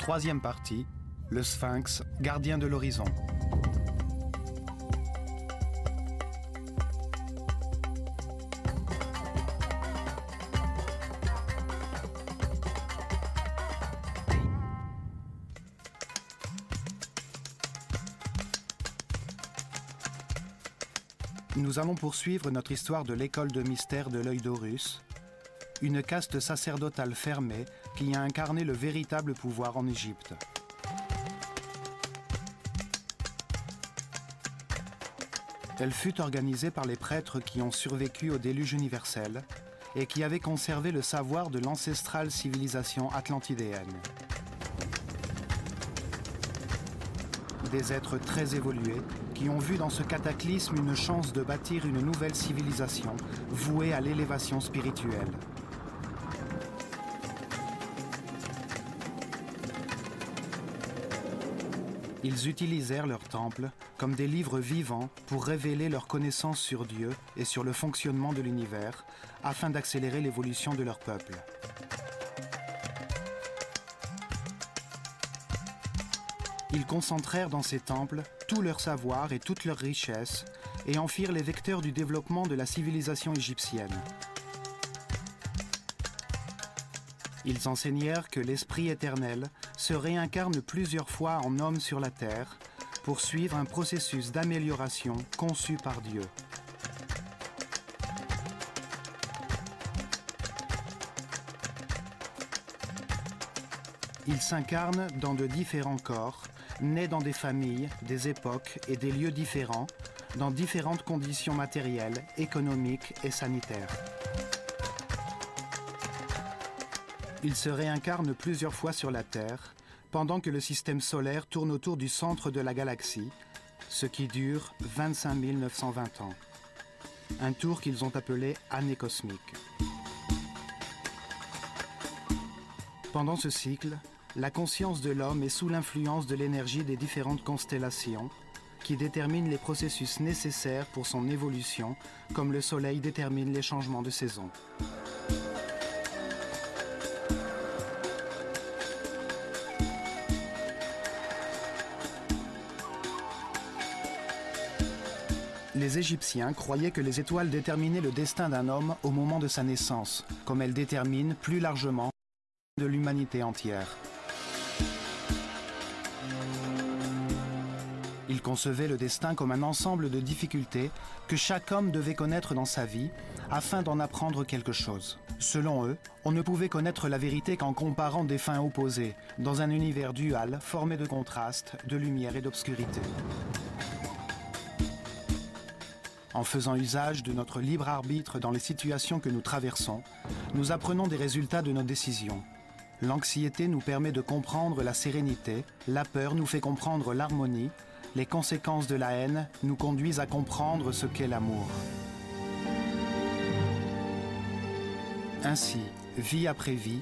Troisième partie, le Sphinx, gardien de l'horizon. Nous allons poursuivre notre histoire de l'école de mystère de l'œil d'Horus, une caste sacerdotale fermée qui a incarné le véritable pouvoir en Égypte. Elle fut organisée par les prêtres qui ont survécu au déluge universel et qui avaient conservé le savoir de l'ancestrale civilisation atlantidéenne. Des êtres très évolués qui ont vu dans ce cataclysme une chance de bâtir une nouvelle civilisation vouée à l'élévation spirituelle. Ils utilisèrent leurs temples comme des livres vivants pour révéler leurs connaissances sur Dieu et sur le fonctionnement de l'univers afin d'accélérer l'évolution de leur peuple. Ils concentrèrent dans ces temples tout leur savoir et toute leur richesse et en firent les vecteurs du développement de la civilisation égyptienne. Ils enseignèrent que l'Esprit éternel se réincarne plusieurs fois en homme sur la terre pour suivre un processus d'amélioration conçu par Dieu. Il s'incarne dans de différents corps, nés dans des familles, des époques et des lieux différents, dans différentes conditions matérielles, économiques et sanitaires. Il se réincarne plusieurs fois sur la Terre, pendant que le système solaire tourne autour du centre de la galaxie, ce qui dure 25 920 ans. Un tour qu'ils ont appelé année cosmique. Pendant ce cycle, la conscience de l'homme est sous l'influence de l'énergie des différentes constellations qui déterminent les processus nécessaires pour son évolution, comme le Soleil détermine les changements de saison. Les Égyptiens croyaient que les étoiles déterminaient le destin d'un homme au moment de sa naissance, comme elles déterminent plus largement de l'humanité entière. Ils concevaient le destin comme un ensemble de difficultés que chaque homme devait connaître dans sa vie afin d'en apprendre quelque chose. Selon eux, on ne pouvait connaître la vérité qu'en comparant des fins opposées, dans un univers dual formé de contrastes, de lumière et d'obscurité. En faisant usage de notre libre arbitre dans les situations que nous traversons, nous apprenons des résultats de nos décisions. L'anxiété nous permet de comprendre la sérénité, la peur nous fait comprendre l'harmonie, les conséquences de la haine nous conduisent à comprendre ce qu'est l'amour. Ainsi, vie après vie,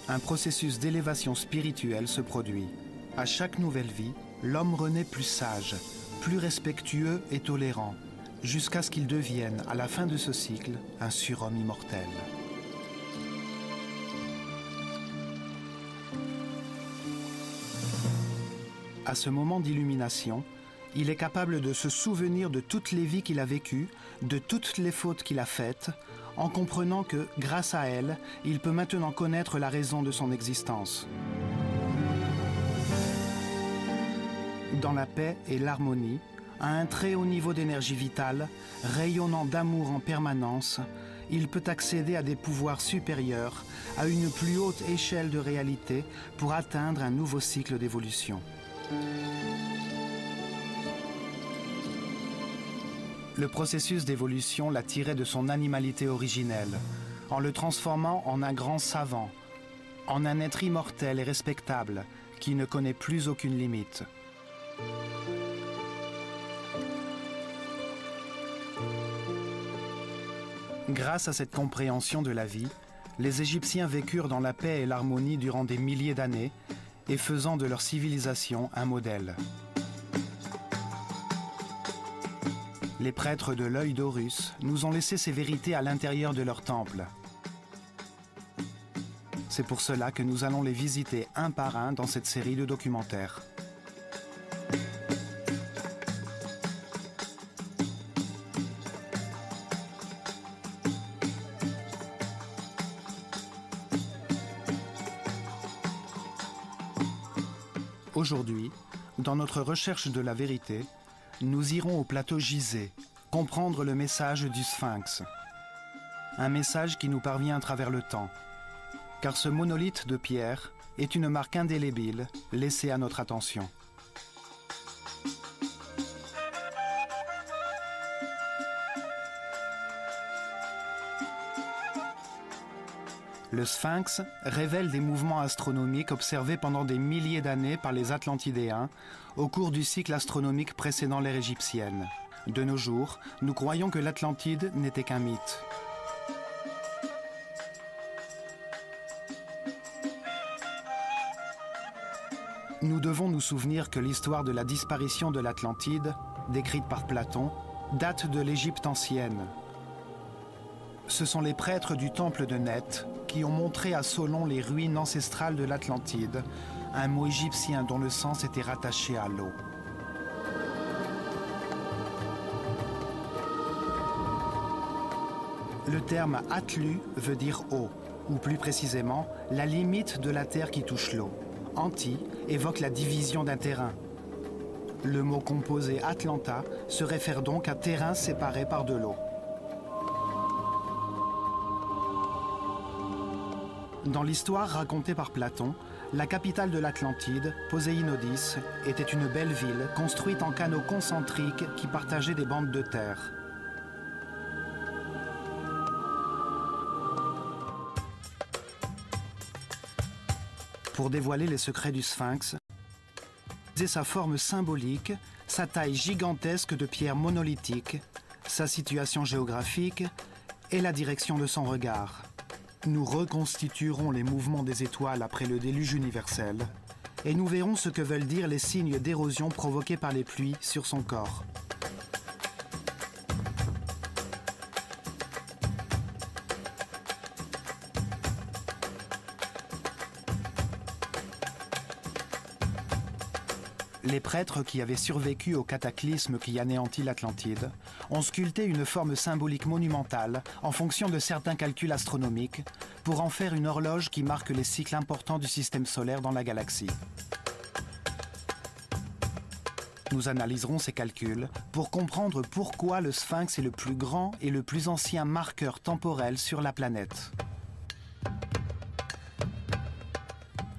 un processus d'élévation spirituelle se produit. À chaque nouvelle vie, l'homme renaît plus sage, plus respectueux et tolérant, jusqu'à ce qu'il devienne, à la fin de ce cycle, un surhomme immortel. À ce moment d'illumination, il est capable de se souvenir de toutes les vies qu'il a vécues, de toutes les fautes qu'il a faites, en comprenant que, grâce à elles, il peut maintenant connaître la raison de son existence. Dans la paix et l'harmonie, à un très haut niveau d'énergie vitale, rayonnant d'amour en permanence, il peut accéder à des pouvoirs supérieurs, à une plus haute échelle de réalité pour atteindre un nouveau cycle d'évolution. Le processus d'évolution l'a tiré de son animalité originelle, en le transformant en un grand savant, en un être immortel et respectable qui ne connaît plus aucune limite. Grâce à cette compréhension de la vie, les Égyptiens vécurent dans la paix et l'harmonie durant des milliers d'années et faisant de leur civilisation un modèle. Les prêtres de l'œil d'Horus nous ont laissé ces vérités à l'intérieur de leur temple. C'est pour cela que nous allons les visiter un par un dans cette série de documentaires. Aujourd'hui, dans notre recherche de la vérité, nous irons au plateau Gizeh, comprendre le message du Sphinx. Un message qui nous parvient à travers le temps, car ce monolithe de pierre est une marque indélébile laissée à notre attention. Le Sphinx révèle des mouvements astronomiques observés pendant des milliers d'années par les Atlantidéens au cours du cycle astronomique précédant l'ère égyptienne. De nos jours, nous croyons que l'Atlantide n'était qu'un mythe. Nous devons nous souvenir que l'histoire de la disparition de l'Atlantide, décrite par Platon, date de l'Égypte ancienne. Ce sont les prêtres du temple de Neth qui ont montré à Solon les ruines ancestrales de l'Atlantide, un mot égyptien dont le sens était rattaché à l'eau. Le terme Atlu veut dire eau, ou plus précisément, la limite de la terre qui touche l'eau. Anti évoque la division d'un terrain. Le mot composé Atlanta se réfère donc à terrain séparé par de l'eau. Dans l'histoire racontée par Platon, la capitale de l'Atlantide, Poséinodis, était une belle ville construite en canaux concentriques qui partageaient des bandes de terre. Pour dévoiler les secrets du Sphinx, et sa forme symbolique, sa taille gigantesque de pierre monolithique, sa situation géographique et la direction de son regard. Nous reconstituerons les mouvements des étoiles après le déluge universel et nous verrons ce que veulent dire les signes d'érosion provoqués par les pluies sur son corps. Les prêtres qui avaient survécu au cataclysme qui anéantit l'Atlantide ont sculpté une forme symbolique monumentale en fonction de certains calculs astronomiques pour en faire une horloge qui marque les cycles importants du système solaire dans la galaxie. Nous analyserons ces calculs pour comprendre pourquoi le Sphinx est le plus grand et le plus ancien marqueur temporel sur la planète.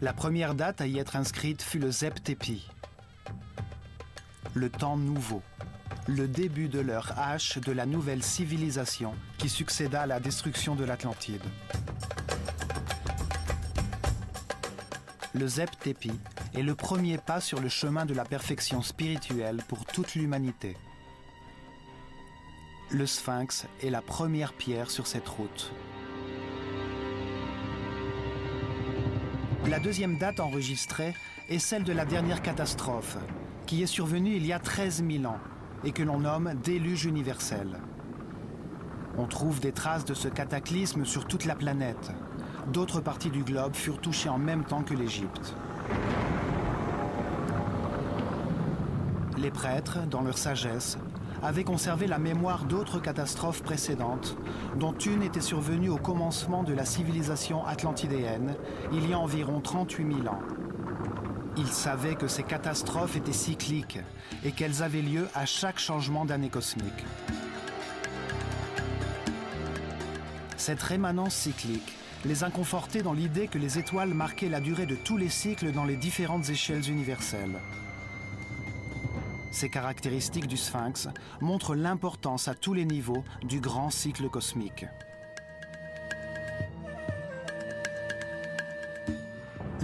La première date à y être inscrite fut le Zep Tepi. Le temps nouveau, le début de l'heure H de la nouvelle civilisation qui succéda à la destruction de l'Atlantide. Le Zep Tepi est le premier pas sur le chemin de la perfection spirituelle pour toute l'humanité. Le Sphinx est la première pierre sur cette route. La deuxième date enregistrée est celle de la dernière catastrophe, qui est survenue il y a 13 000 ans et que l'on nomme déluge universel. On trouve des traces de ce cataclysme sur toute la planète. D'autres parties du globe furent touchées en même temps que l'Égypte. Les prêtres, dans leur sagesse, avaient conservé la mémoire d'autres catastrophes précédentes, dont une était survenue au commencement de la civilisation atlantidéenne, il y a environ 38 000 ans. Ils savaient que ces catastrophes étaient cycliques et qu'elles avaient lieu à chaque changement d'année cosmique. Cette rémanence cyclique les a confortés dans l'idée que les étoiles marquaient la durée de tous les cycles dans les différentes échelles universelles. Ces caractéristiques du Sphinx montrent l'importance à tous les niveaux du grand cycle cosmique.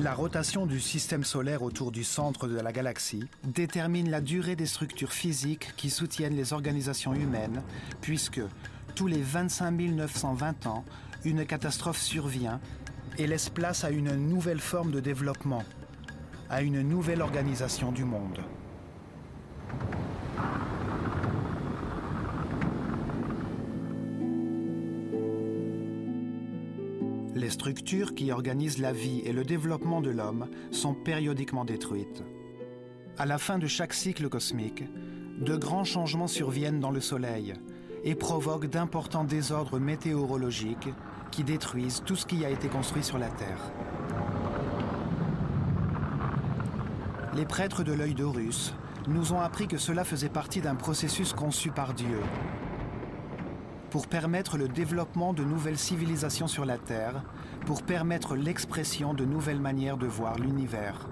La rotation du système solaire autour du centre de la galaxie détermine la durée des structures physiques qui soutiennent les organisations humaines, puisque tous les 25 920 ans, une catastrophe survient et laisse place à une nouvelle forme de développement, à une nouvelle organisation du monde. Les Les structures qui organisent la vie et le développement de l'homme sont périodiquement détruites. À la fin de chaque cycle cosmique, de grands changements surviennent dans le Soleil et provoquent d'importants désordres météorologiques qui détruisent tout ce qui a été construit sur la Terre. Les prêtres de l'œil d'Horus nous ont appris que cela faisait partie d'un processus conçu par Dieu pour permettre le développement de nouvelles civilisations sur la Terre, pour permettre l'expression de nouvelles manières de voir l'univers.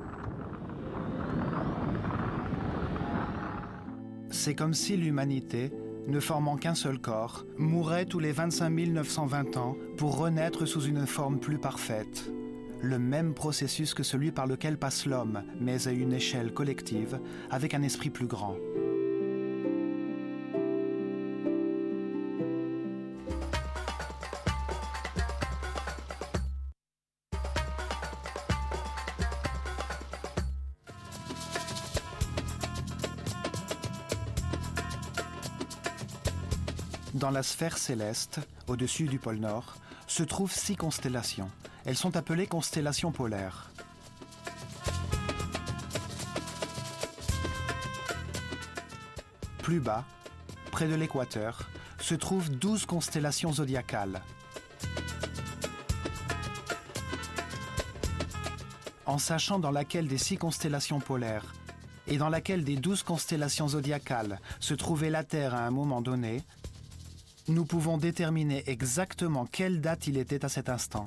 C'est comme si l'humanité, ne formant qu'un seul corps, mourait tous les 25 920 ans pour renaître sous une forme plus parfaite. Le même processus que celui par lequel passe l'homme, mais à une échelle collective, avec un esprit plus grand. Dans la sphère céleste, au-dessus du pôle Nord, se trouvent 6 constellations. Elles sont appelées constellations polaires. Plus bas, près de l'équateur, se trouvent 12 constellations zodiacales. En sachant dans laquelle des 6 constellations polaires et dans laquelle des 12 constellations zodiacales se trouvait la Terre à un moment donné, nous pouvons déterminer exactement quelle date il était à cet instant.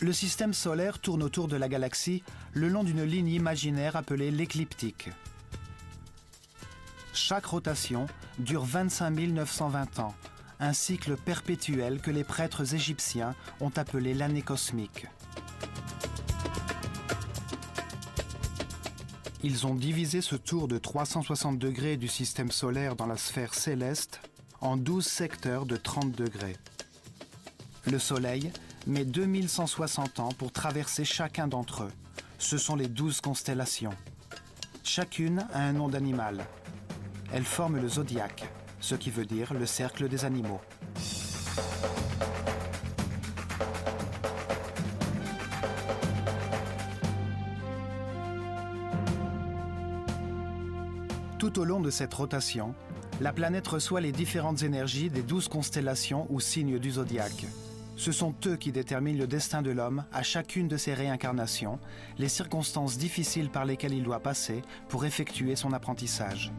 Le système solaire tourne autour de la galaxie le long d'une ligne imaginaire appelée l'écliptique. Chaque rotation dure 25 920 ans, un cycle perpétuel que les prêtres égyptiens ont appelé l'année cosmique. Ils ont divisé ce tour de 360 degrés du système solaire dans la sphère céleste en 12 secteurs de 30 degrés. Le Soleil met 2160 ans pour traverser chacun d'entre eux. Ce sont les 12 constellations. Chacune a un nom d'animal. Elles forment le zodiaque, ce qui veut dire le cercle des animaux. Tout au long de cette rotation, la planète reçoit les différentes énergies des 12 constellations ou signes du zodiaque. Ce sont eux qui déterminent le destin de l'homme à chacune de ses réincarnations, les circonstances difficiles par lesquelles il doit passer pour effectuer son apprentissage.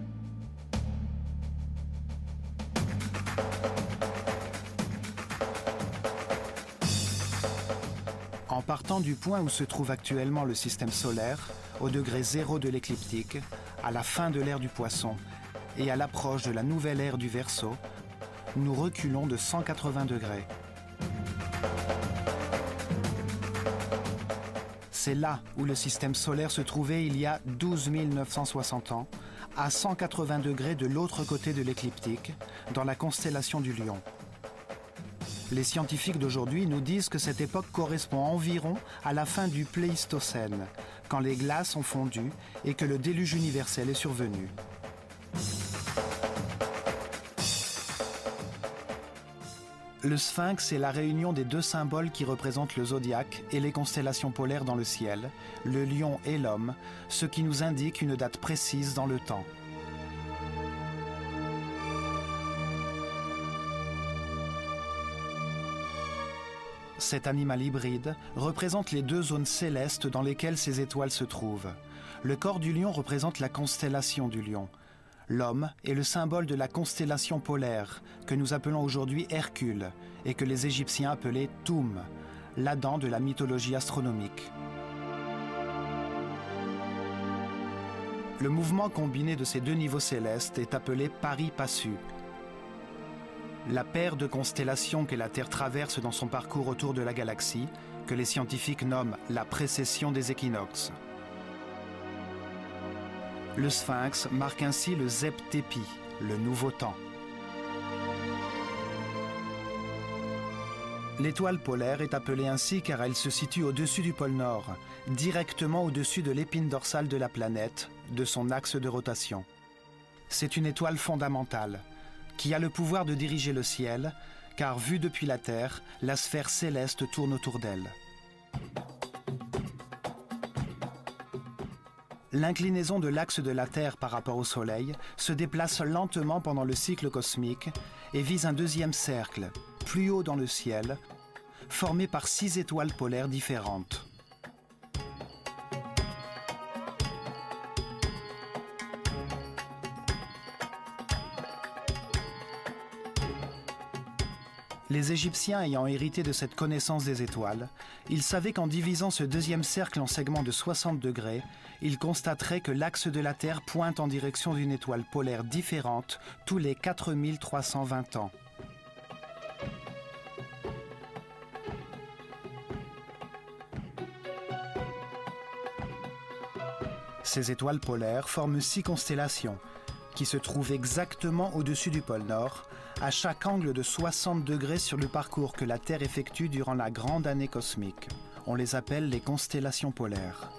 En partant du point où se trouve actuellement le système solaire, au degré 0 de l'écliptique, à la fin de l'ère du Poisson et à l'approche de la nouvelle ère du Verseau, nous reculons de 180 degrés. C'est là où le système solaire se trouvait il y a 12 960 ans, à 180 degrés de l'autre côté de l'écliptique, dans la constellation du Lion. Les scientifiques d'aujourd'hui nous disent que cette époque correspond environ à la fin du Pléistocène, quand les glaces ont fondu et que le déluge universel est survenu. Le sphinx est la réunion des 2 symboles qui représentent le zodiaque et les constellations polaires dans le ciel, le lion et l'homme, ce qui nous indique une date précise dans le temps. Cet animal hybride représente les 2 zones célestes dans lesquelles ces étoiles se trouvent. Le corps du lion représente la constellation du lion. L'homme est le symbole de la constellation polaire, que nous appelons aujourd'hui Hercule, et que les Égyptiens appelaient Toum, l'Adam de la mythologie astronomique. Le mouvement combiné de ces 2 niveaux célestes est appelé pari-passu. La paire de constellations que la Terre traverse dans son parcours autour de la galaxie, que les scientifiques nomment la précession des équinoxes. Le sphinx marque ainsi le Zep-Tepi, le nouveau temps. L'étoile polaire est appelée ainsi car elle se situe au-dessus du pôle Nord, directement au-dessus de l'épine dorsale de la planète, de son axe de rotation. C'est une étoile fondamentale, qui a le pouvoir de diriger le ciel, car vue depuis la Terre, la sphère céleste tourne autour d'elle. L'inclinaison de l'axe de la Terre par rapport au Soleil se déplace lentement pendant le cycle cosmique et vise un deuxième cercle, plus haut dans le ciel, formé par 6 étoiles polaires différentes. Les Égyptiens ayant hérité de cette connaissance des étoiles, ils savaient qu'en divisant ce deuxième cercle en segments de 60 degrés, ils constateraient que l'axe de la Terre pointe en direction d'une étoile polaire différente tous les 4320 ans. Ces étoiles polaires forment 6 constellations, qui se trouvent exactement au-dessus du pôle Nord, à chaque angle de 60 degrés sur le parcours que la Terre effectue durant la grande année cosmique. On les appelle les constellations polaires.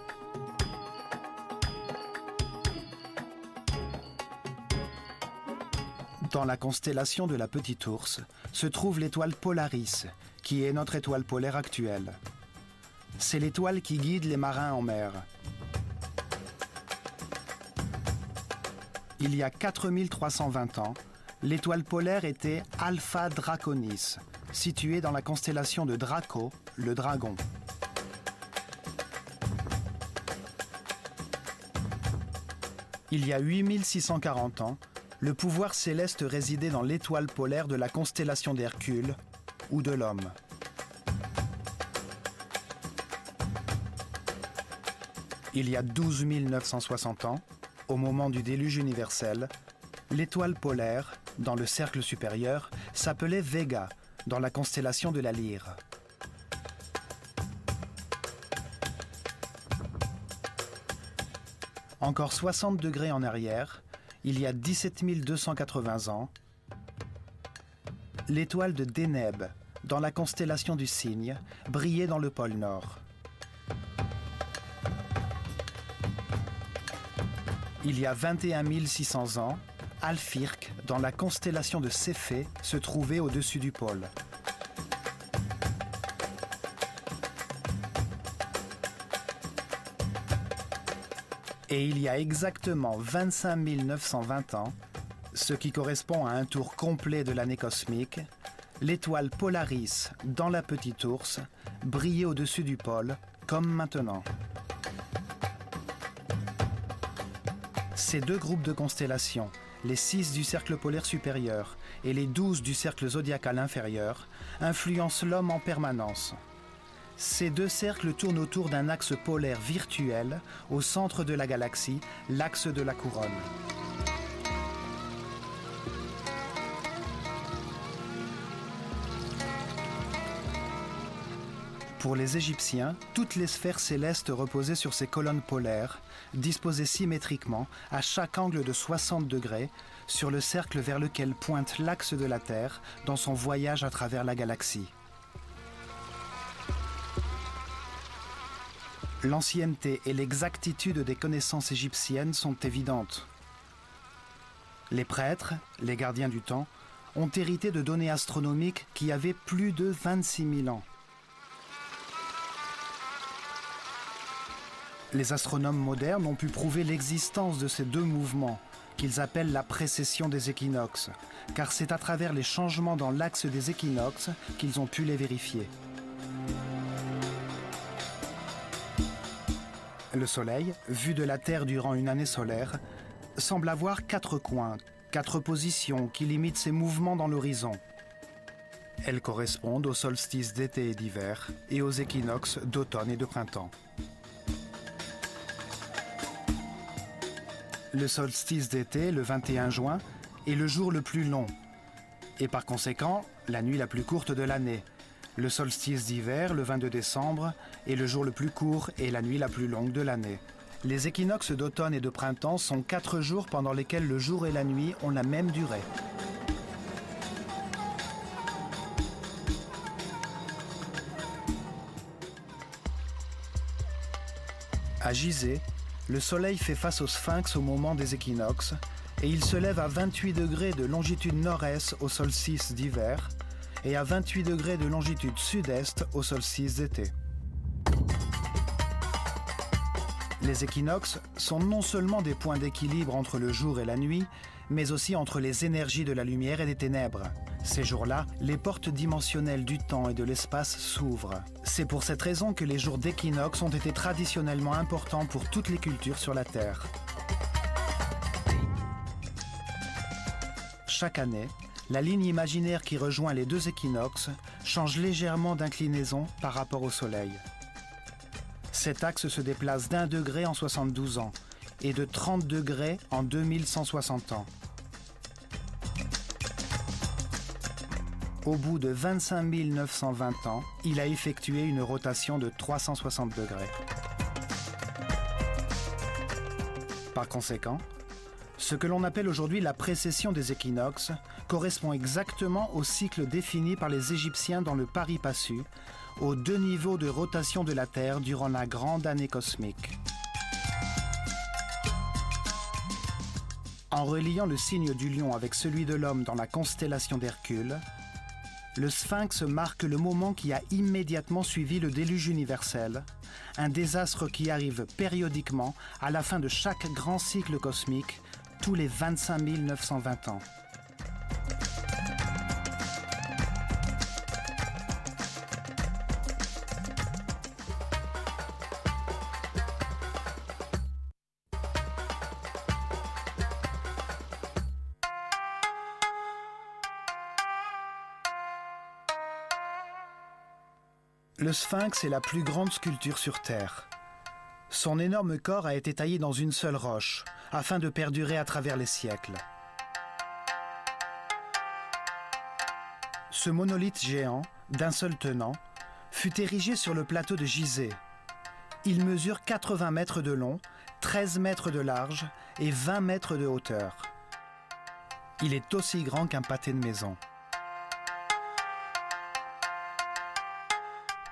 Dans la constellation de la Petite Ourse se trouve l'étoile Polaris, qui est notre étoile polaire actuelle. C'est l'étoile qui guide les marins en mer. Il y a 4320 ans, l'étoile polaire était Alpha Draconis, située dans la constellation de Draco, le dragon. Il y a 8640 ans, le pouvoir céleste résidait dans l'étoile polaire de la constellation d'Hercule ou de l'Homme. Il y a 12 960 ans, au moment du déluge universel, l'étoile polaire, dans le cercle supérieur, s'appelait Vega, dans la constellation de la Lyre. Encore 60 degrés en arrière, il y a 17 280 ans, l'étoile de Deneb, dans la constellation du Cygne, brillait dans le pôle Nord. Il y a 21 600 ans, Alphyrque, dans la constellation de Céphée, se trouvait au-dessus du pôle. Et il y a exactement 25 920 ans, ce qui correspond à un tour complet de l'année cosmique, l'étoile Polaris, dans la Petite Ourse, brillait au-dessus du pôle, comme maintenant. Ces deux groupes de constellations, les 6 du cercle polaire supérieur et les 12 du cercle zodiacal inférieur, influencent l'homme en permanence. Ces deux cercles tournent autour d'un axe polaire virtuel au centre de la galaxie, l'axe de la couronne. Pour les Égyptiens, toutes les sphères célestes reposaient sur ces colonnes polaires, disposées symétriquement, à chaque angle de 60 degrés, sur le cercle vers lequel pointe l'axe de la Terre dans son voyage à travers la galaxie. L'ancienneté et l'exactitude des connaissances égyptiennes sont évidentes. Les prêtres, les gardiens du temps, ont hérité de données astronomiques qui avaient plus de 26 000 ans. Les astronomes modernes ont pu prouver l'existence de ces deux mouvements, qu'ils appellent la précession des équinoxes, car c'est à travers les changements dans l'axe des équinoxes qu'ils ont pu les vérifier. Le Soleil, vu de la Terre durant une année solaire, semble avoir 4 coins, 4 positions qui limitent ses mouvements dans l'horizon. Elles correspondent aux solstices d'été et d'hiver et aux équinoxes d'automne et de printemps. Le solstice d'été, le 21 juin, est le jour le plus long et par conséquent la nuit la plus courte de l'année. Le solstice d'hiver, le 22 décembre, est le jour le plus court et la nuit la plus longue de l'année. Les équinoxes d'automne et de printemps sont 4 jours pendant lesquels le jour et la nuit ont la même durée. À Gizeh, le Soleil fait face au Sphinx au moment des équinoxes et il se lève à 28 degrés de longitude nord-est au solstice d'hiver et à 28 degrés de longitude sud-est au solstice d'été. Les équinoxes sont non seulement des points d'équilibre entre le jour et la nuit, mais aussi entre les énergies de la lumière et des ténèbres. Ces jours-là, les portes dimensionnelles du temps et de l'espace s'ouvrent. C'est pour cette raison que les jours d'équinoxe ont été traditionnellement importants pour toutes les cultures sur la Terre. Chaque année, la ligne imaginaire qui rejoint les deux équinoxes change légèrement d'inclinaison par rapport au Soleil. Cet axe se déplace d'1 degré en 72 ans et de 30 degrés en 2160 ans. Au bout de 25 920 ans, il a effectué une rotation de 360 degrés. Par conséquent, ce que l'on appelle aujourd'hui la précession des équinoxes correspond exactement au cycle défini par les Égyptiens dans le Pari-Passu, aux 2 niveaux de rotation de la Terre durant la grande année cosmique. En reliant le signe du lion avec celui de l'homme dans la constellation d'Hercule, le Sphinx marque le moment qui a immédiatement suivi le déluge universel, un désastre qui arrive périodiquement à la fin de chaque grand cycle cosmique, tous les 25 920 ans. Le Sphinx est la plus grande sculpture sur Terre. Son énorme corps a été taillé dans une seule roche, afin de perdurer à travers les siècles. Ce monolithe géant, d'un seul tenant, fut érigé sur le plateau de Gizeh. Il mesure 80 mètres de long, 13 mètres de large et 20 mètres de hauteur. Il est aussi grand qu'un pâté de maison.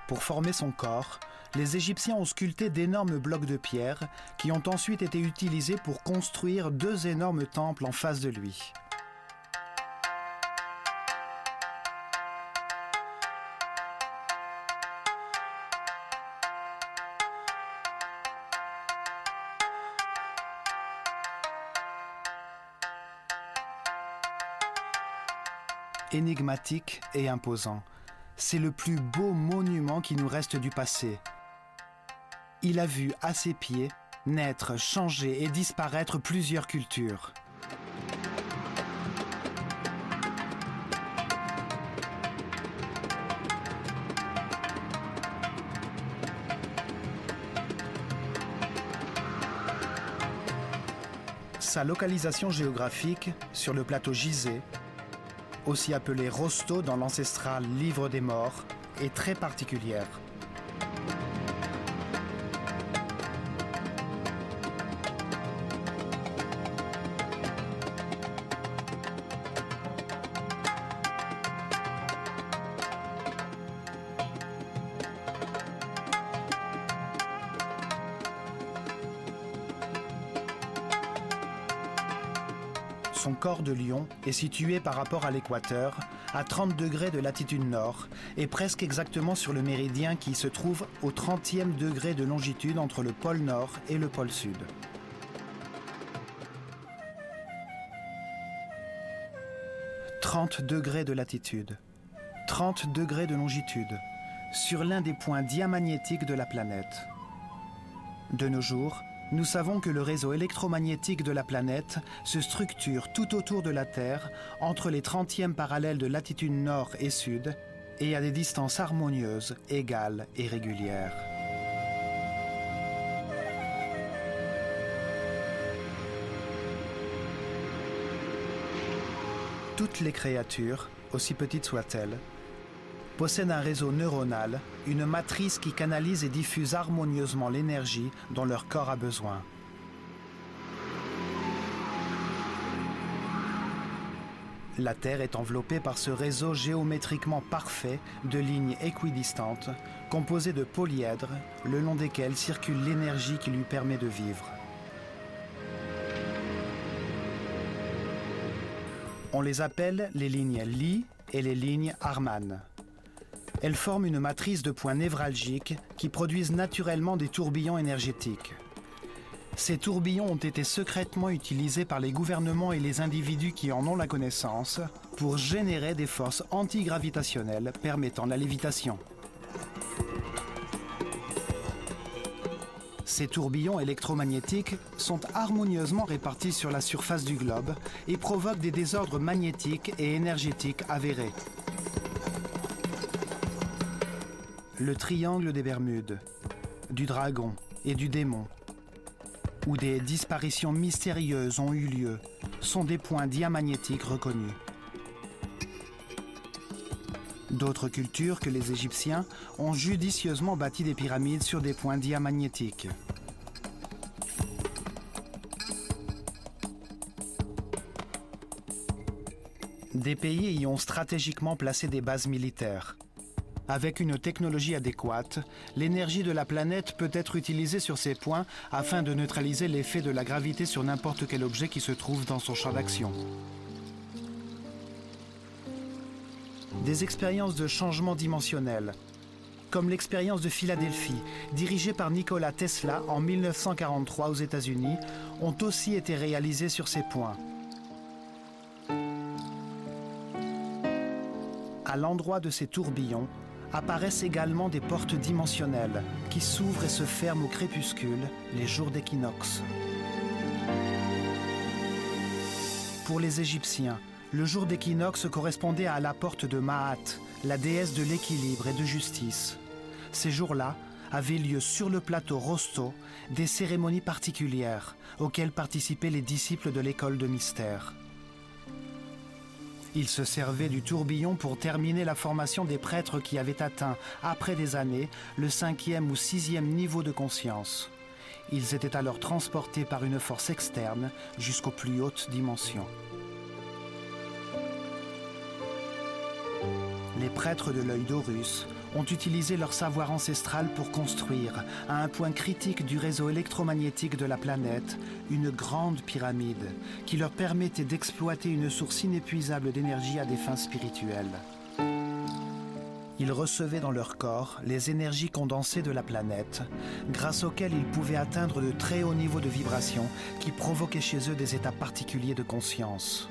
Pour former son corps, les Égyptiens ont sculpté d'énormes blocs de pierre qui ont ensuite été utilisés pour construire 2 énormes temples en face de lui. Énigmatique et imposant, c'est le plus beau monument qui nous reste du passé. Il a vu à ses pieds naître, changer et disparaître plusieurs cultures. Sa localisation géographique sur le plateau Gizeh, aussi appelé Rosto dans l'ancestral Livre des Morts, est très particulière. Son corps de lion est situé par rapport à l'équateur, à 30 degrés de latitude nord, et presque exactement sur le méridien qui se trouve au 30e degré de longitude entre le pôle nord et le pôle sud. « 30 degrés de latitude, 30 degrés de longitude, sur l'un des points diamagnétiques de la planète. De nos jours, nous savons que le réseau électromagnétique de la planète se structure tout autour de la Terre, entre les 30e parallèles de latitude nord et sud, et à des distances harmonieuses, égales et régulières. Toutes les créatures, aussi petites soient-elles, possèdent un réseau neuronal, une matrice qui canalise et diffuse harmonieusement l'énergie dont leur corps a besoin. La Terre est enveloppée par ce réseau géométriquement parfait de lignes équidistantes, composées de polyèdres, le long desquels circule l'énergie qui lui permet de vivre. On les appelle les lignes Li et les lignes Harman. Elles forment une matrice de points névralgiques qui produisent naturellement des tourbillons énergétiques. Ces tourbillons ont été secrètement utilisés par les gouvernements et les individus qui en ont la connaissance pour générer des forces antigravitationnelles permettant la lévitation. Ces tourbillons électromagnétiques sont harmonieusement répartis sur la surface du globe et provoquent des désordres magnétiques et énergétiques avérés. Le triangle des Bermudes, du dragon et du démon, où des disparitions mystérieuses ont eu lieu, sont des points diamagnétiques reconnus. D'autres cultures que les Égyptiens ont judicieusement bâti des pyramides sur des points diamagnétiques. Des pays y ont stratégiquement placé des bases militaires. Avec une technologie adéquate, l'énergie de la planète peut être utilisée sur ces points afin de neutraliser l'effet de la gravité sur n'importe quel objet qui se trouve dans son champ d'action. Des expériences de changement dimensionnel, comme l'expérience de Philadelphie, dirigée par Nikola Tesla en 1943 aux États-Unis, ont aussi été réalisées sur ces points. À l'endroit de ces tourbillons, apparaissent également des portes dimensionnelles qui s'ouvrent et se ferment au crépuscule les jours d'équinoxe. Pour les Égyptiens, le jour d'équinoxe correspondait à la porte de Maat, la déesse de l'équilibre et de justice. Ces jours-là avaient lieu sur le plateau Rosto des cérémonies particulières auxquelles participaient les disciples de l'école de mystère. Ils se servaient du tourbillon pour terminer la formation des prêtres qui avaient atteint, après des années, le 5e ou 6e niveau de conscience. Ils étaient alors transportés par une force externe jusqu'aux plus hautes dimensions. Les prêtres de l'œil d'Horus ont utilisé leur savoir ancestral pour construire, à un point critique du réseau électromagnétique de la planète, une grande pyramide qui leur permettait d'exploiter une source inépuisable d'énergie à des fins spirituelles. Ils recevaient dans leur corps les énergies condensées de la planète, grâce auxquelles ils pouvaient atteindre de très hauts niveaux de vibration qui provoquaient chez eux des états particuliers de conscience.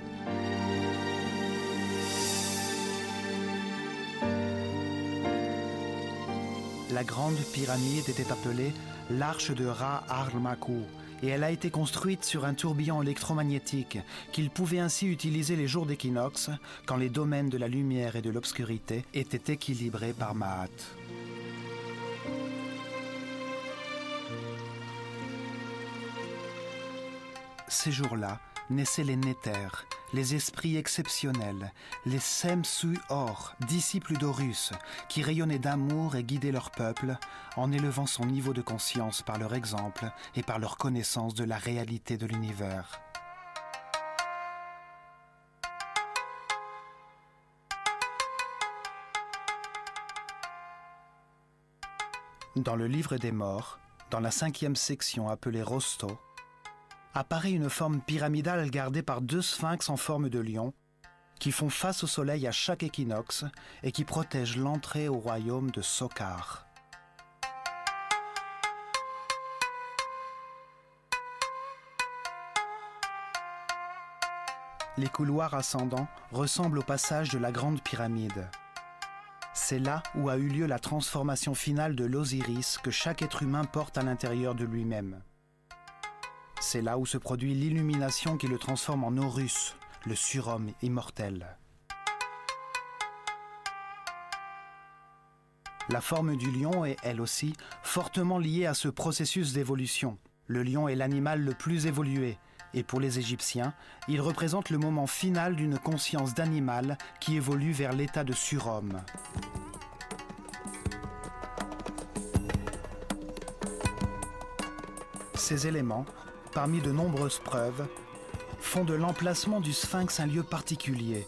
La grande pyramide était appelée l'arche de Ra-Armakou et elle a été construite sur un tourbillon électromagnétique qu'ils pouvaient ainsi utiliser les jours d'équinoxe quand les domaines de la lumière et de l'obscurité étaient équilibrés par Maat. Ces jours-là naissaient les Néthers, les esprits exceptionnels, les Semsu-Or, disciples d'Horus, qui rayonnaient d'amour et guidaient leur peuple en élevant son niveau de conscience par leur exemple et par leur connaissance de la réalité de l'univers. Dans le livre des morts, dans la 5e section appelée Rosto, apparaît une forme pyramidale gardée par 2 sphinx en forme de lion qui font face au soleil à chaque équinoxe et qui protègent l'entrée au royaume de Sokar. Les couloirs ascendants ressemblent au passage de la grande pyramide. C'est là où a eu lieu la transformation finale de l'Osiris que chaque être humain porte à l'intérieur de lui-même. C'est là où se produit l'illumination qui le transforme en Horus, le surhomme immortel. La forme du lion est, elle aussi, fortement liée à ce processus d'évolution. Le lion est l'animal le plus évolué, et pour les Égyptiens, il représente le moment final d'une conscience d'animal qui évolue vers l'état de surhomme. Ces éléments, parmi de nombreuses preuves, font de l'emplacement du sphinx un lieu particulier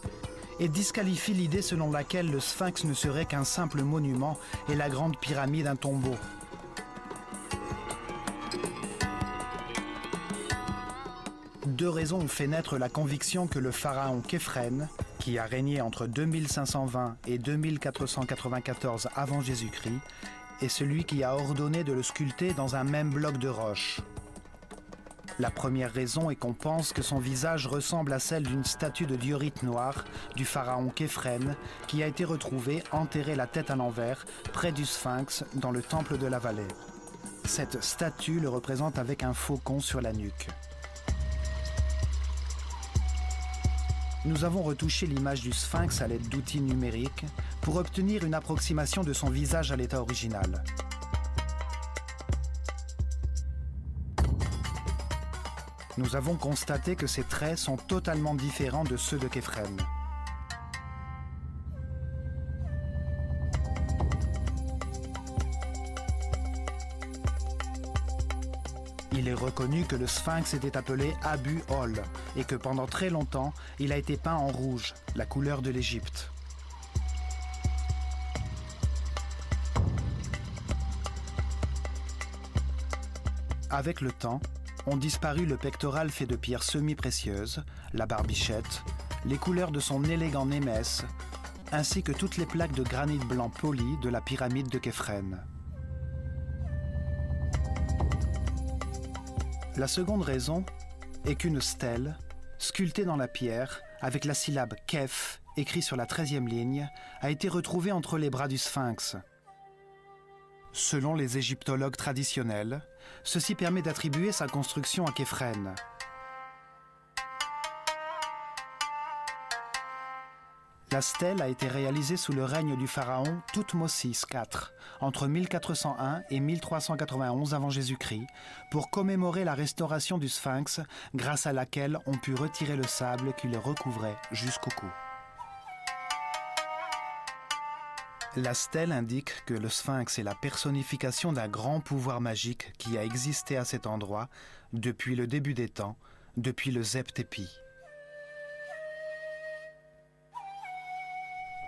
et disqualifient l'idée selon laquelle le sphinx ne serait qu'un simple monument et la grande pyramide un tombeau. Deux raisons ont fait naître la conviction que le pharaon Képhren, qui a régné entre 2520 et 2494 avant Jésus-Christ, est celui qui a ordonné de le sculpter dans un même bloc de roche. La première raison est qu'on pense que son visage ressemble à celle d'une statue de diorite noire du pharaon Képhren qui a été retrouvée enterrée la tête à l'envers près du Sphinx dans le temple de la vallée. Cette statue le représente avec un faucon sur la nuque. Nous avons retouché l'image du Sphinx à l'aide d'outils numériques pour obtenir une approximation de son visage à l'état original. Nous avons constaté que ses traits sont totalement différents de ceux de Képhren. Il est reconnu que le Sphinx était appelé Abu-Ol et que pendant très longtemps, il a été peint en rouge, la couleur de l'Égypte. Avec le temps, ont disparu le pectoral fait de pierres semi-précieuses, la barbichette, les couleurs de son élégant némès, ainsi que toutes les plaques de granit blanc poli de la pyramide de Képhren. La seconde raison est qu'une stèle, sculptée dans la pierre, avec la syllabe Kef, écrit sur la 13e ligne, a été retrouvée entre les bras du Sphinx. Selon les égyptologues traditionnels, ceci permet d'attribuer sa construction à Képhren. La stèle a été réalisée sous le règne du pharaon Thoutmôsis IV, entre 1401 et 1391 avant Jésus-Christ, pour commémorer la restauration du Sphinx, grâce à laquelle on put retirer le sable qui le recouvrait jusqu'au cou. La stèle indique que le Sphinx est la personnification d'un grand pouvoir magique qui a existé à cet endroit depuis le début des temps, depuis le Zep-Tépi.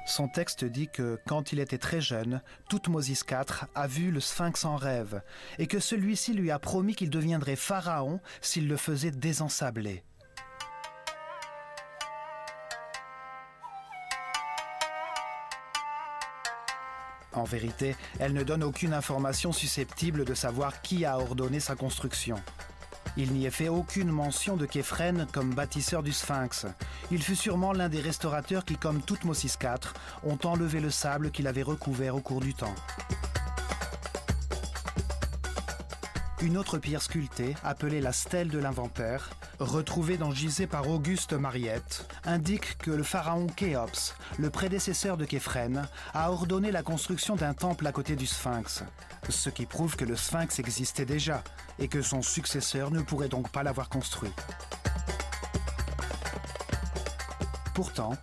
Son texte dit que, quand il était très jeune, Thoutmôsis IV a vu le Sphinx en rêve et que celui-ci lui a promis qu'il deviendrait pharaon s'il le faisait désensabler. En vérité, elle ne donne aucune information susceptible de savoir qui a ordonné sa construction. Il n'y est fait aucune mention de Képhren comme bâtisseur du Sphinx. Il fut sûrement l'un des restaurateurs qui, comme Thoutmôsis IV, ont enlevé le sable qu'il avait recouvert au cours du temps. Une autre pierre sculptée, appelée la stèle de l'inventaire, retrouvée dans Gizeh par Auguste Mariette, indique que le pharaon Khéops, le prédécesseur de Képhren, a ordonné la construction d'un temple à côté du Sphinx, ce qui prouve que le Sphinx existait déjà et que son successeur ne pourrait donc pas l'avoir construit. Pourtant,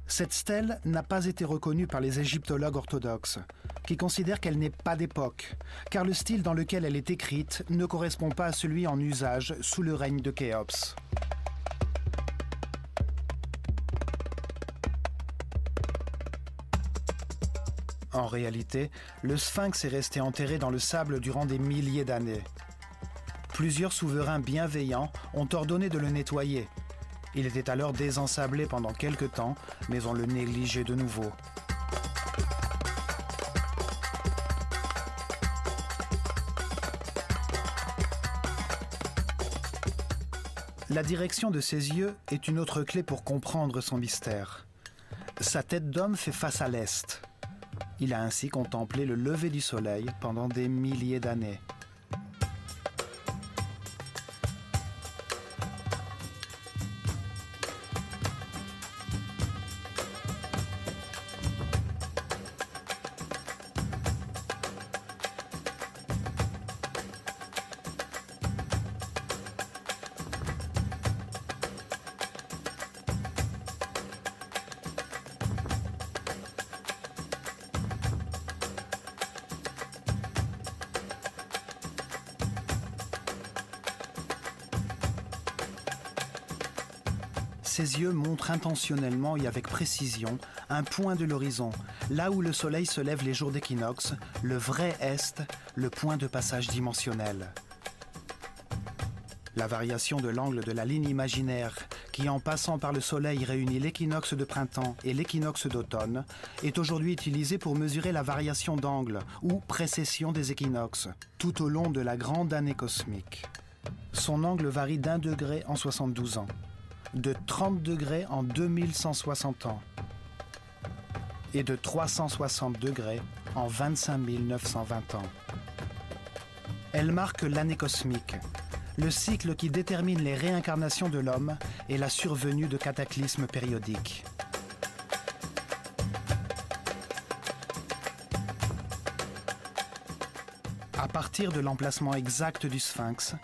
cette stèle n'a pas été reconnue par les égyptologues orthodoxes, qui considèrent qu'elle n'est pas d'époque, car le style dans lequel elle est écrite ne correspond pas à celui en usage sous le règne de Khéops. En réalité, le Sphinx est resté enterré dans le sable durant des milliers d'années. Plusieurs souverains bienveillants ont ordonné de le nettoyer. Il était alors désensablé pendant quelque temps, mais on le négligeait de nouveau. La direction de ses yeux est une autre clé pour comprendre son mystère. Sa tête d'homme fait face à l'est. Il a ainsi contemplé le lever du soleil pendant des milliers d'années. Ses yeux montrent intentionnellement et avec précision un point de l'horizon, là où le soleil se lève les jours d'équinoxe, le vrai est, le point de passage dimensionnel. La variation de l'angle de la ligne imaginaire qui, en passant par le Soleil, réunit l'équinoxe de printemps et l'équinoxe d'automne, est aujourd'hui utilisée pour mesurer la variation d'angle ou précession des équinoxes tout au long de la grande année cosmique. Son angle varie d'1 degré en 72 ans, de 30 degrés en 2160 ans et de 360 degrés en 25 920 ans. Elle marque l'année cosmique, le cycle qui détermine les réincarnations de l'homme et la survenue de cataclysmes périodiques. À partir de l'emplacement exact du Sphinx,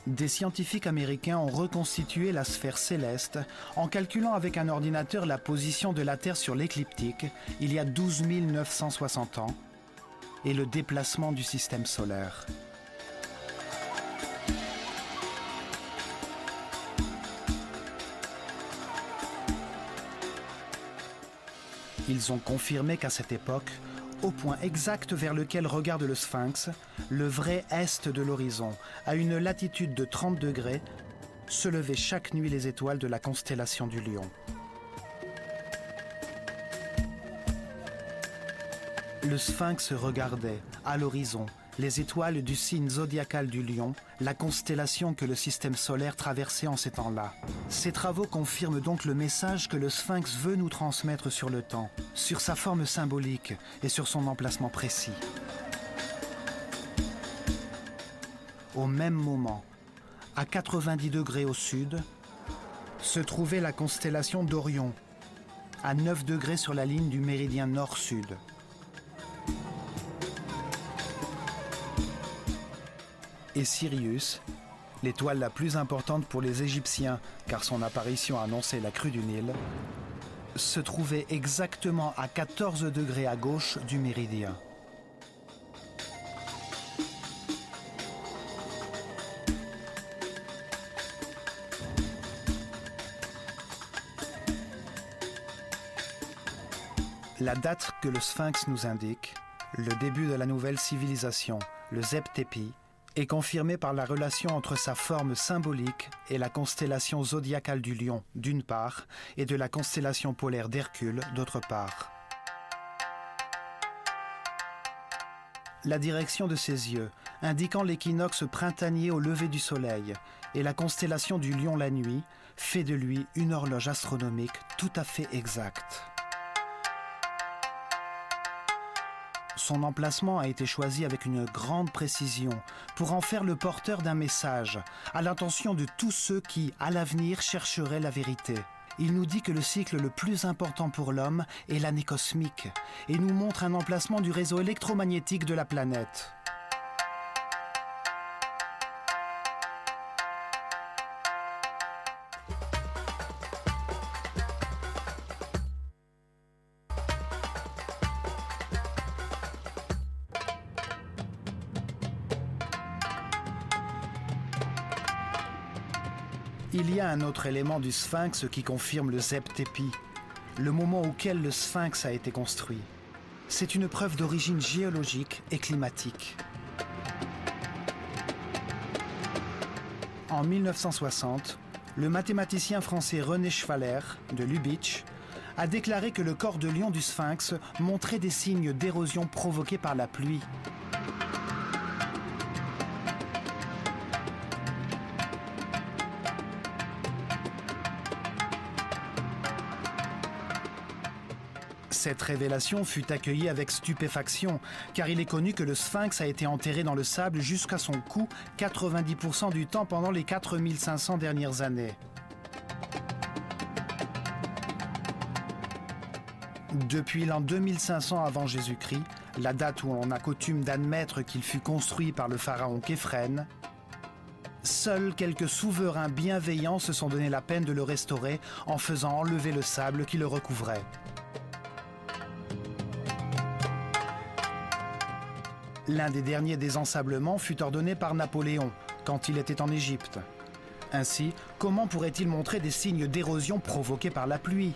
des scientifiques américains ont reconstitué la sphère céleste en calculant avec un ordinateur la position de la Terre sur l'écliptique il y a 12 960 ans et le déplacement du système solaire. Ils ont confirmé qu'à cette époque, au point exact vers lequel regarde le Sphinx, le vrai est de l'horizon, à une latitude de 30 degrés, se levaient chaque nuit les étoiles de la constellation du Lion. Le Sphinx regardait, à l'horizon, les étoiles du signe zodiacal du Lion, la constellation que le système solaire traversait en ces temps-là. Ces travaux confirment donc le message que le Sphinx veut nous transmettre sur le temps, sur sa forme symbolique et sur son emplacement précis. Au même moment, à 90 degrés au sud, se trouvait la constellation d'Orion, à 9 degrés sur la ligne du méridien nord-sud. Et Sirius, l'étoile la plus importante pour les Égyptiens, car son apparition annonçait la crue du Nil, se trouvait exactement à 14 degrés à gauche du méridien. La date que le Sphinx nous indique, le début de la nouvelle civilisation, le Zeb Tepi, est confirmée par la relation entre sa forme symbolique et la constellation zodiacale du Lion, d'une part, et de la constellation polaire d'Hercule, d'autre part. La direction de ses yeux, indiquant l'équinoxe printanier au lever du soleil, et la constellation du Lion la nuit, fait de lui une horloge astronomique tout à fait exacte. Son emplacement a été choisi avec une grande précision pour en faire le porteur d'un message à l'intention de tous ceux qui, à l'avenir, chercheraient la vérité. Il nous dit que le cycle le plus important pour l'homme est l'année cosmique et nous montre un emplacement du réseau électromagnétique de la planète. Il y a un autre élément du Sphinx qui confirme le Zeb Tepi, le moment auquel le Sphinx a été construit. C'est une preuve d'origine géologique et climatique. En 1960, le mathématicien français René Schwaller, de Lubitsch, a déclaré que le corps de lion du Sphinx montrait des signes d'érosion provoqués par la pluie. Cette révélation fut accueillie avec stupéfaction, car il est connu que le Sphinx a été enterré dans le sable jusqu'à son cou 90% du temps pendant les 4500 dernières années. Depuis l'an 2500 avant Jésus-Christ, la date où on a coutume d'admettre qu'il fut construit par le pharaon Képhren, seuls quelques souverains bienveillants se sont donné la peine de le restaurer en faisant enlever le sable qui le recouvrait. L'un des derniers désensablements fut ordonné par Napoléon, quand il était en Égypte. Ainsi, comment pourrait-il montrer des signes d'érosion provoqués par la pluie ?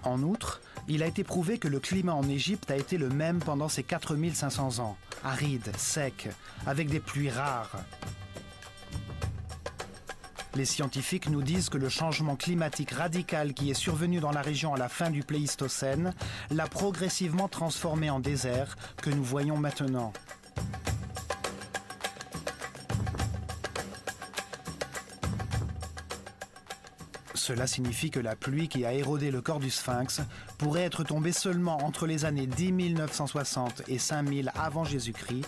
En outre, il a été prouvé que le climat en Égypte a été le même pendant ces 4500 ans, aride, sec, avec des pluies rares. Les scientifiques nous disent que le changement climatique radical qui est survenu dans la région à la fin du Pléistocène l'a progressivement transformé en désert que nous voyons maintenant. Cela signifie que la pluie qui a érodé le corps du Sphinx pourrait être tombée seulement entre les années 10 960 et 5000 avant Jésus-Christ,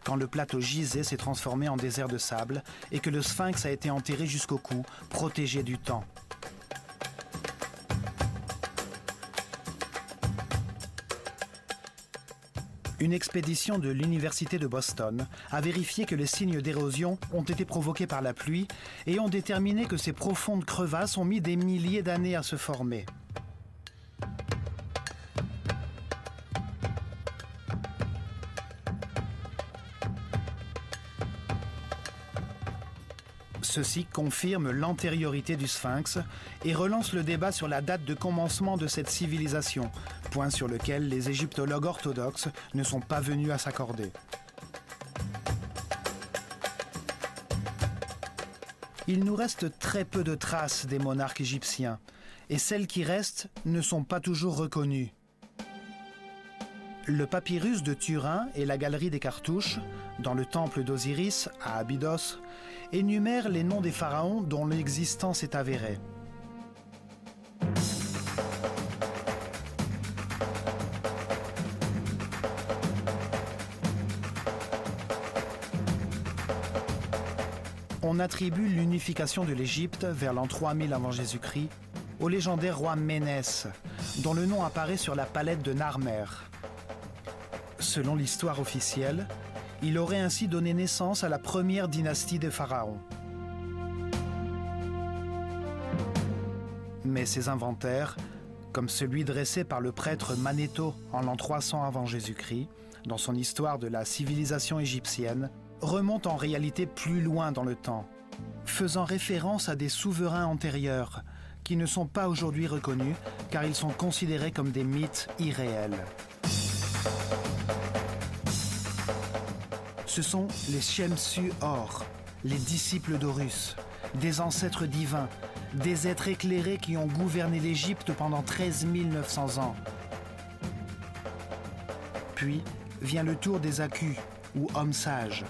quand le plateau Gizeh s'est transformé en désert de sable et que le Sphinx a été enterré jusqu'au cou, protégé du temps. Une expédition de l'Université de Boston a vérifié que les signes d'érosion ont été provoqués par la pluie et ont déterminé que ces profondes crevasses ont mis des milliers d'années à se former. Ceci confirme l'antériorité du Sphinx et relance le débat sur la date de commencement de cette civilisation, point sur lequel les égyptologues orthodoxes ne sont pas venus à s'accorder. Il nous reste très peu de traces des monarques égyptiens, et celles qui restent ne sont pas toujours reconnues. Le papyrus de Turin et la galerie des cartouches, dans le temple d'Osiris, à Abydos, énumèrent les noms des pharaons dont l'existence est avérée. On attribue l'unification de l'Égypte vers l'an 3000 avant Jésus-Christ au légendaire roi Ménès, dont le nom apparaît sur la palette de Narmer. Selon l'histoire officielle, il aurait ainsi donné naissance à la première dynastie des pharaons. Mais ces inventaires, comme celui dressé par le prêtre Manetho en l'an 300 avant Jésus-Christ, dans son histoire de la civilisation égyptienne, remontent en réalité plus loin dans le temps, faisant référence à des souverains antérieurs qui ne sont pas aujourd'hui reconnus car ils sont considérés comme des mythes irréels. Ce sont les Shemsu-Hor, les disciples d'Horus, des ancêtres divins, des êtres éclairés qui ont gouverné l'Égypte pendant 13 900 ans. Puis vient le tour des Aku, ou hommes sages,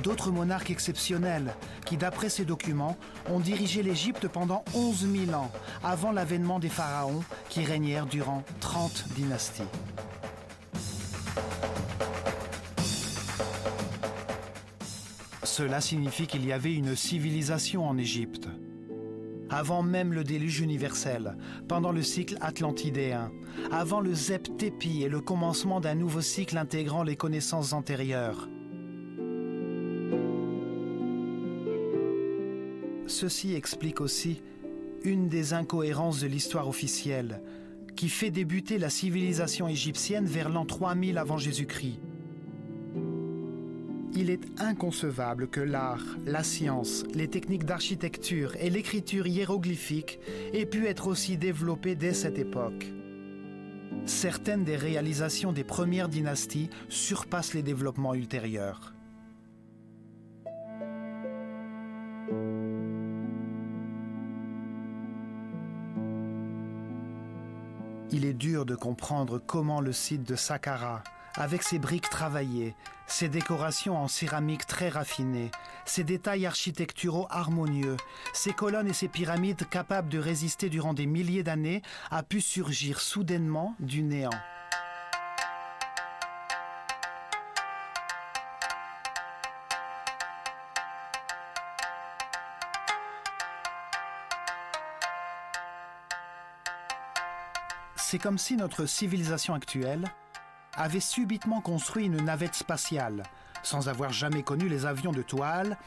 d'autres monarques exceptionnels qui, d'après ces documents, ont dirigé l'Égypte pendant 11 000 ans, avant l'avènement des pharaons qui régnèrent durant 30 dynasties. Cela signifie qu'il y avait une civilisation en Égypte. Avant même le déluge universel, pendant le cycle atlantidéen, avant le Zep-Tépi et le commencement d'un nouveau cycle intégrant les connaissances antérieures. Ceci explique aussi une des incohérences de l'histoire officielle, qui fait débuter la civilisation égyptienne vers l'an 3000 avant Jésus-Christ. Il est inconcevable que l'art, la science, les techniques d'architecture et l'écriture hiéroglyphique aient pu être aussi développées dès cette époque. Certaines des réalisations des premières dynasties surpassent les développements ultérieurs. Il est dur de comprendre comment le site de Saqqara, avec ses briques travaillées, ses décorations en céramique très raffinées, ses détails architecturaux harmonieux, ses colonnes et ses pyramides capables de résister durant des milliers d'années, a pu surgir soudainement du néant. C'est comme si notre civilisation actuelle avait subitement construit une navette spatiale, sans avoir jamais connu les avions de toile,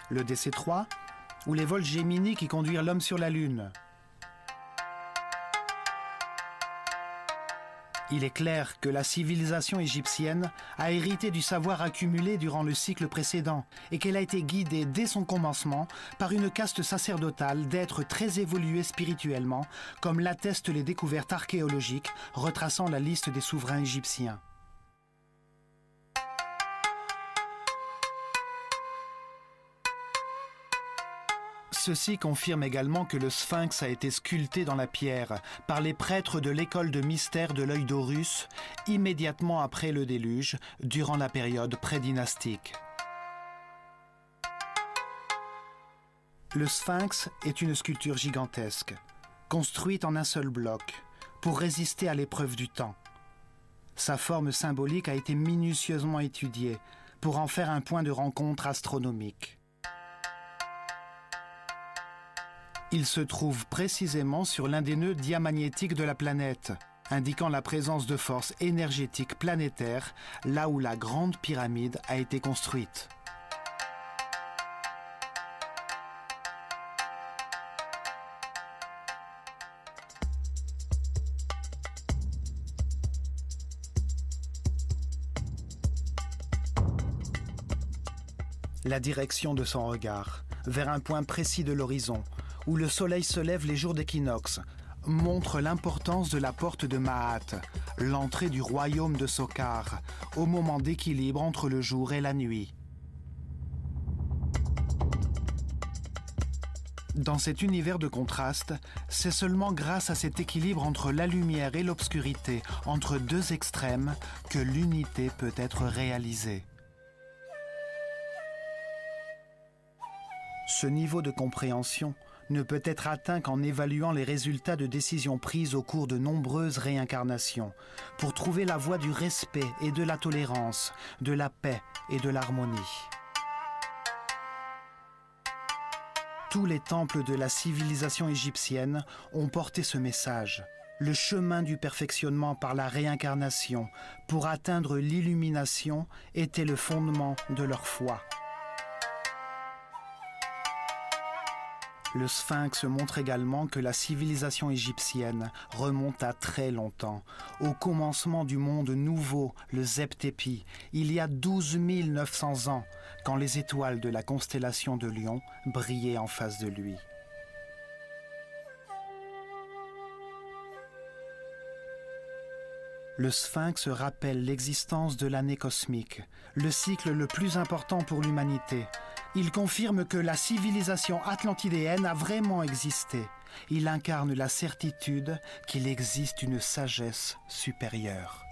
le DC-3 ou les vols Gemini qui conduisent l'homme sur la Lune. Il est clair que la civilisation égyptienne a hérité du savoir accumulé durant le cycle précédent et qu'elle a été guidée dès son commencement par une caste sacerdotale d'êtres très évolués spirituellement, comme l'attestent les découvertes archéologiques retraçant la liste des souverains égyptiens. Ceci confirme également que le sphinx a été sculpté dans la pierre par les prêtres de l'école de mystère de l'œil d'Horus immédiatement après le déluge, durant la période prédynastique. Le sphinx est une sculpture gigantesque, construite en un seul bloc, pour résister à l'épreuve du temps. Sa forme symbolique a été minutieusement étudiée pour en faire un point de rencontre astronomique. Il se trouve précisément sur l'un des nœuds diamagnétiques de la planète, indiquant la présence de forces énergétiques planétaires là où la Grande Pyramide a été construite. La direction de son regard, vers un point précis de l'horizon, où le soleil se lève les jours d'équinoxe, montre l'importance de la porte de Maat, l'entrée du royaume de Sokar, au moment d'équilibre entre le jour et la nuit. Dans cet univers de contraste, c'est seulement grâce à cet équilibre entre la lumière et l'obscurité, entre deux extrêmes, que l'unité peut être réalisée. Ce niveau de compréhension ne peut être atteint qu'en évaluant les résultats de décisions prises au cours de nombreuses réincarnations, pour trouver la voie du respect et de la tolérance, de la paix et de l'harmonie. Tous les temples de la civilisation égyptienne ont porté ce message, le chemin du perfectionnement par la réincarnation pour atteindre l'illumination était le fondement de leur foi. Le sphinx montre également que la civilisation égyptienne remonte à très longtemps, au commencement du monde nouveau, le Zep-Tepi, il y a 12 900 ans, quand les étoiles de la constellation de Lion brillaient en face de lui. Le sphinx rappelle l'existence de l'année cosmique, le cycle le plus important pour l'humanité. Il confirme que la civilisation atlantidéenne a vraiment existé. Il incarne la certitude qu'il existe une sagesse supérieure.